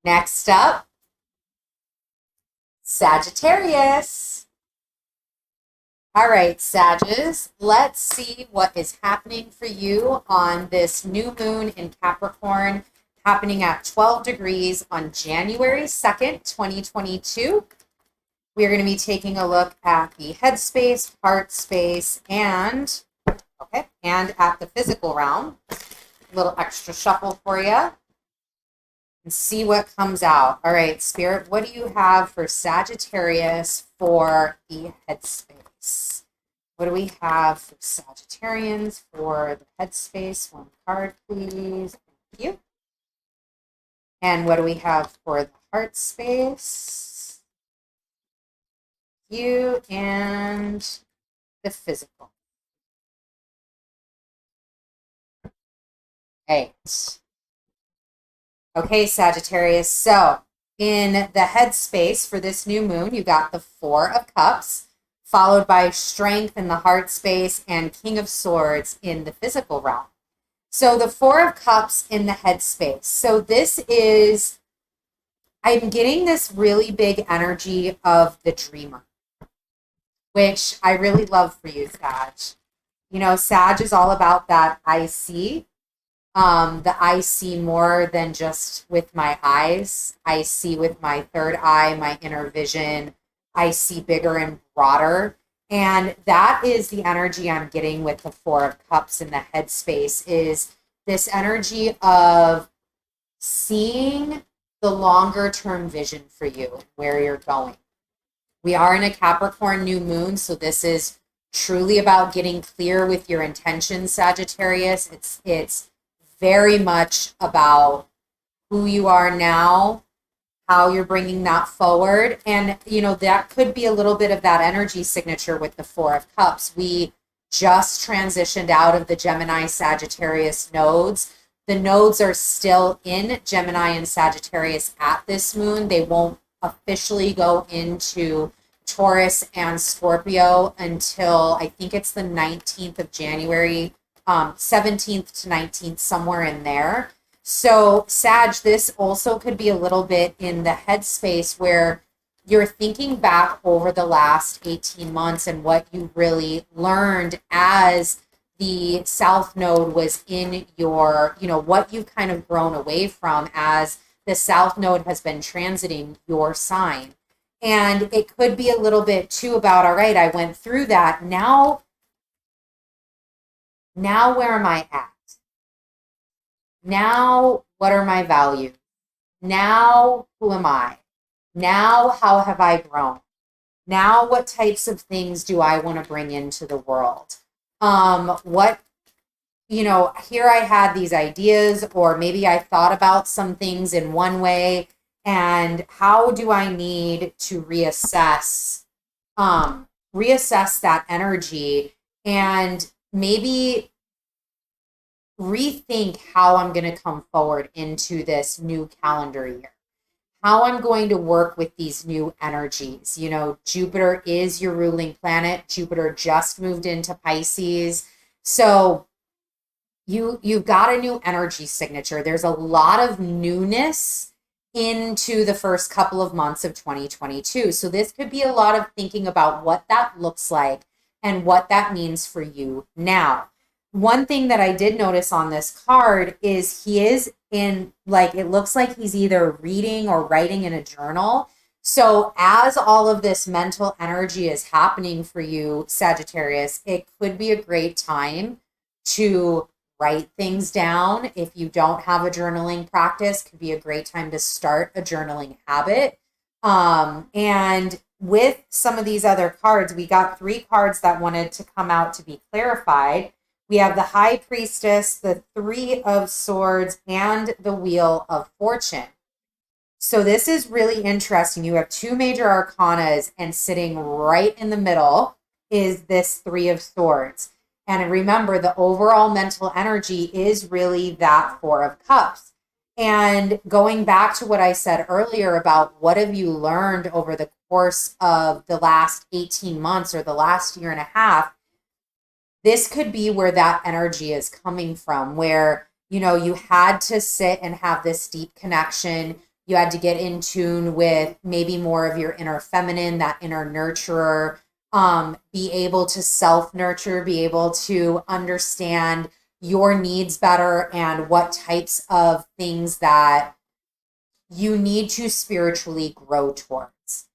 Next up, Sagittarius. All right, Sages, let's see what is happening for you on this new moon in Capricorn, happening at 12 degrees on January 2nd, 2022. We are going to be taking a look at the head space, heart space, and at the physical realm. A little extra shuffle for you and see what comes out. All right, Spirit, what do you have for Sagittarius for the headspace? What do we have for Sagittarians for the headspace? One card, please. Thank you. And what do we have for the heart space? You and the physical. 8. Okay, Sagittarius. So in the headspace for this new moon, you got the 4 of Cups, followed by Strength in the heart space and King of Swords in the physical realm. So the 4 of Cups in the headspace. So this is, I'm getting this really big energy of the dreamer, which I really love for you, Sag. You know, Sag is all about that I see. The I see more than just with my eyes. I see with my third eye, my inner vision. I see bigger and broader. And that is the energy I'm getting with the 4 of Cups in the headspace, is this energy of seeing the longer term vision for you, where you're going. We are in a Capricorn new moon, so this is truly about getting clear with your intentions, Sagittarius. It's very much about who you are now, how you're bringing that forward. And, you know, that could be a little bit of that energy signature with the 4 of Cups. We just transitioned out of the Gemini Sagittarius nodes. The nodes are still in Gemini and Sagittarius at this moon. They won't officially go into Taurus and Scorpio until I think it's the 19th of January, 17th to 19th, somewhere in there. So Sag, this also could be a little bit in the headspace where you're thinking back over the last 18 months and what you really learned as the South Node was in your, you know, what you've kind of grown away from as the South Node has been transiting your sign. And it could be a little bit too about, all right, I went through that. Now where am I at? Now, what are my values? Now, who am I? Now, how have I grown? Now, what types of things do I want to bring into the world? What, you know, here I had these ideas, or maybe I thought about some things in one way, and how do I need to reassess that energy and maybe rethink how I'm going to come forward into this new calendar year, how I'm going to work with these new energies. You know, Jupiter is your ruling planet. Jupiter just moved into Pisces. So you've got a new energy signature. There's a lot of newness into the first couple of months of 2022. So this could be a lot of thinking about what that looks like and what that means for you now. One thing that I did notice on this card is he is in, like, it looks like he's either reading or writing in a journal. So as all of this mental energy is happening for you, Sagittarius, it could be a great time to write things down. If you don't have a journaling practice, could be a great time to start a journaling habit. And with some of these other cards, we got 3 cards that wanted to come out to be clarified. We have the High Priestess, the 3 of Swords, and the Wheel of Fortune. So this is really interesting. You have 2 major arcanas, and sitting right in the middle is this 3 of Swords. And remember, the overall mental energy is really that 4 of Cups. And going back to what I said earlier about what have you learned over the course of the last 18 months or the last year and a half, this could be where that energy is coming from, where, you know, you had to sit and have this deep connection. You had to get in tune with maybe more of your inner feminine, that inner nurturer, be able to self-nurture, be able to understand your needs better and what types of things that you need to spiritually grow towards.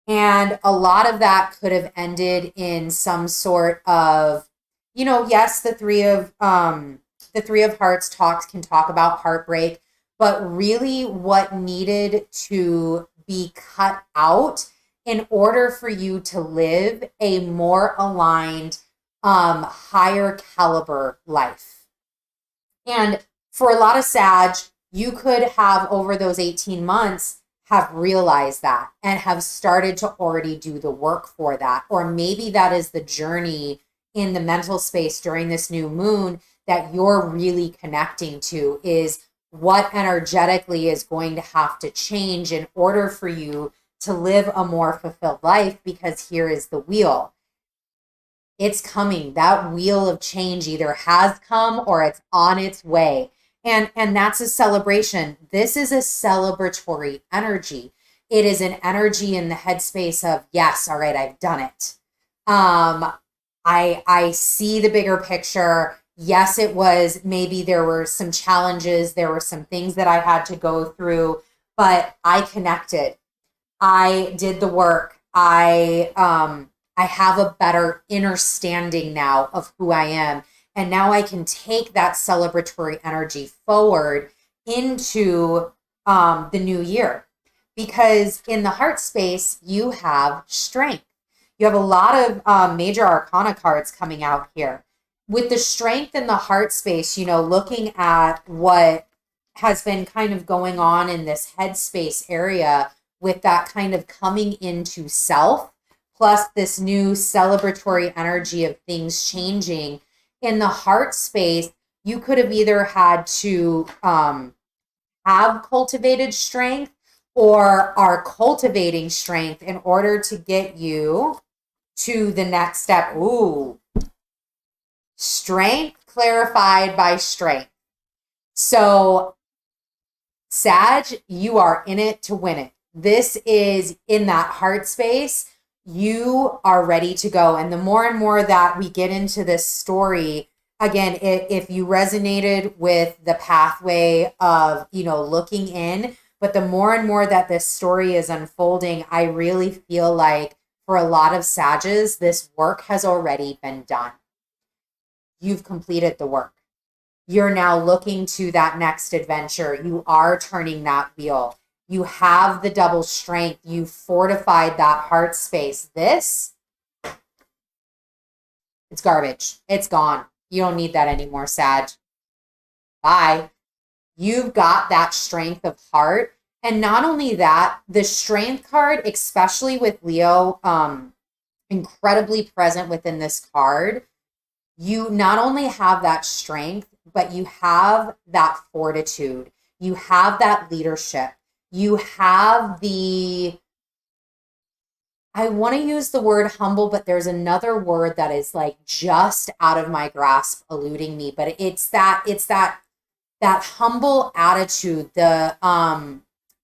And a lot of that could have ended in some sort of, yes, the three of hearts can talk about heartbreak, but really what needed to be cut out in order for you to live a more aligned, higher caliber life. And for a lot of Sag, you could have over those 18 months have realized that and have started to already do the work for that. Or maybe that is the journey in the mental space during this new moon that you're really connecting to, is what energetically is going to have to change in order for you to live a more fulfilled life, because here is the wheel. It's coming. That wheel of change either has come or it's on its way. And that's a celebration. This is a celebratory energy. It is an energy in the headspace of, yes, all right, I've done it. I see the bigger picture. Yes, it was, maybe there were some challenges. There were some things that I had to go through, but I connected. I did the work. I have a better understanding now of who I am. And now I can take that celebratory energy forward into the new year. Because in the heart space, you have strength. You have a lot of major arcana cards coming out here. With the strength in the heart space, looking at what has been kind of going on in this headspace area with that kind of coming into self, plus this new celebratory energy of things changing. In the heart space, you could have either had to have cultivated strength or are cultivating strength in order to get you to the next step. Ooh, strength clarified by strength. So, Sag, you are in it to win it. This is in that heart space. You are ready to go. And the more and more that we get into this story, again, if you resonated with the pathway of, looking in, but the more and more that this story is unfolding, I really feel like for a lot of Sages, this work has already been done. You've completed the work. You're now looking to that next adventure. You are turning that wheel. You have the double strength. You fortified that heart space. This, it's garbage. It's gone. You don't need that anymore, Sag. Bye. You've got that strength of heart. And not only that, the strength card, especially with Leo, incredibly present within this card, you not only have that strength, but you have that fortitude. You have that leadership. You have the, I want to use the word humble, but there's another word that is like just out of my grasp, eluding me. But it's that humble attitude, the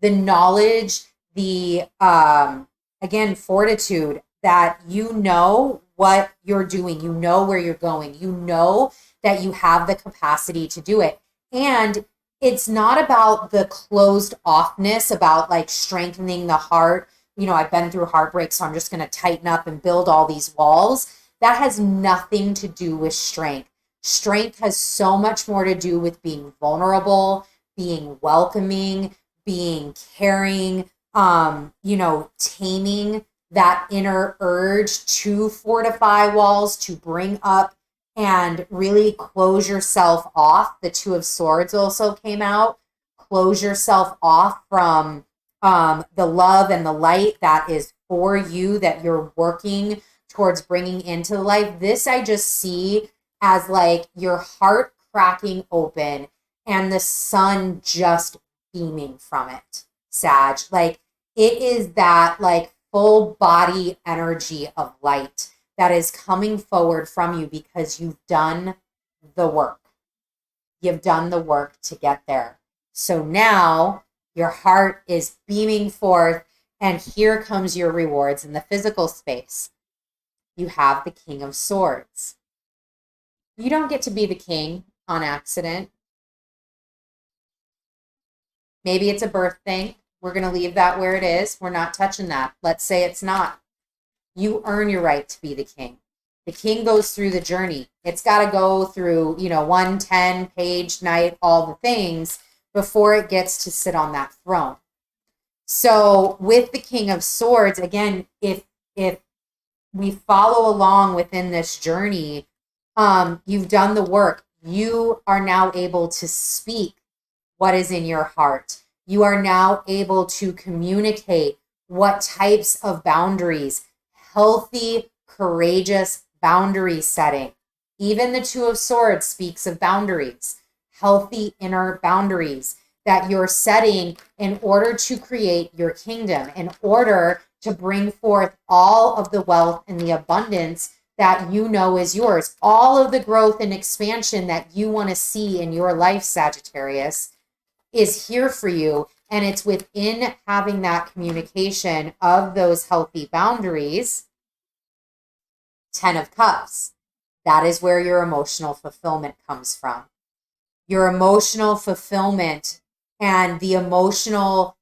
knowledge, the again, fortitude, that you know what you're doing, you know where you're going, you know that you have the capacity to do it. And it's not about the closed offness, about like strengthening the heart. I've been through heartbreak, so I'm just going to tighten up and build all these walls. That has nothing to do with strength. Strength has so much more to do with being vulnerable, being welcoming, being caring, taming that inner urge to fortify walls, to bring up and really close yourself off. The Two of Swords also came out. Close yourself off from the love and the light that is for you, that you're working towards bringing into the life. This I just see as like your heart cracking open and the sun just beaming from it, Sag. Like it is that like full body energy of light that is coming forward from you because you've done the work. You've done the work to get there. So now Your heart is beaming forth, and here comes your rewards in the physical space. You have the King of Swords. You don't get to be the king on accident. Maybe it's a birth thing. We're going to leave that where it is. We're not touching that. Let's say it's not. You earn your right to be the king. The king goes through the journey. It's got to go through, 110-page night, all the things before it gets to sit on that throne. So with the King of Swords, again, if we follow along within this journey, you've done the work. You are now able to speak what is in your heart. You are now able to communicate what types of boundaries, healthy, courageous boundary setting. Even the Two of Swords speaks of boundaries, healthy inner boundaries that you're setting in order to create your kingdom, in order to bring forth all of the wealth and the abundance that you know is yours. All of the growth and expansion that you want to see in your life, Sagittarius, is here for you. And it's within having that communication of those healthy boundaries. 10 of Cups. That is where your emotional fulfillment comes from. Your emotional fulfillment and the emotional,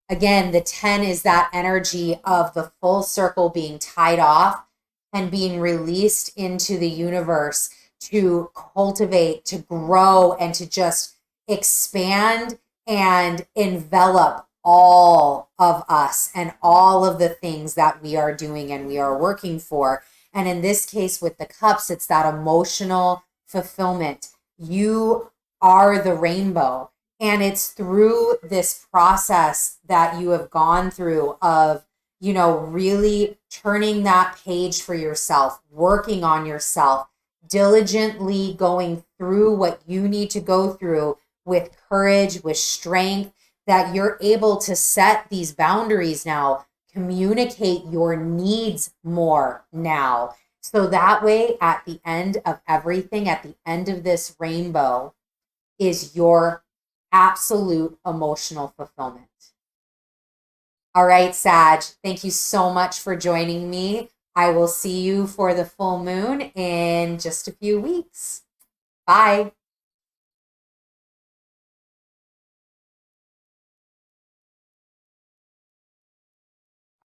again, the 10 is that energy of the full circle being tied off and being released into the universe to cultivate, to grow, and to just expand and envelop all of us and all of the things that we are doing and we are working for. And in this case, with the cups, it's that emotional fulfillment. You are the rainbow. And it's through this process that you have gone through of, really turning that page for yourself, working on yourself, diligently going through what you need to go through with courage, with strength, that you're able to set these boundaries now, communicate your needs more now. So that way, at the end of everything, at the end of this rainbow, is your absolute emotional fulfillment. All right, Sag, thank you so much for joining me. I will see you for the full moon in just a few weeks. Bye.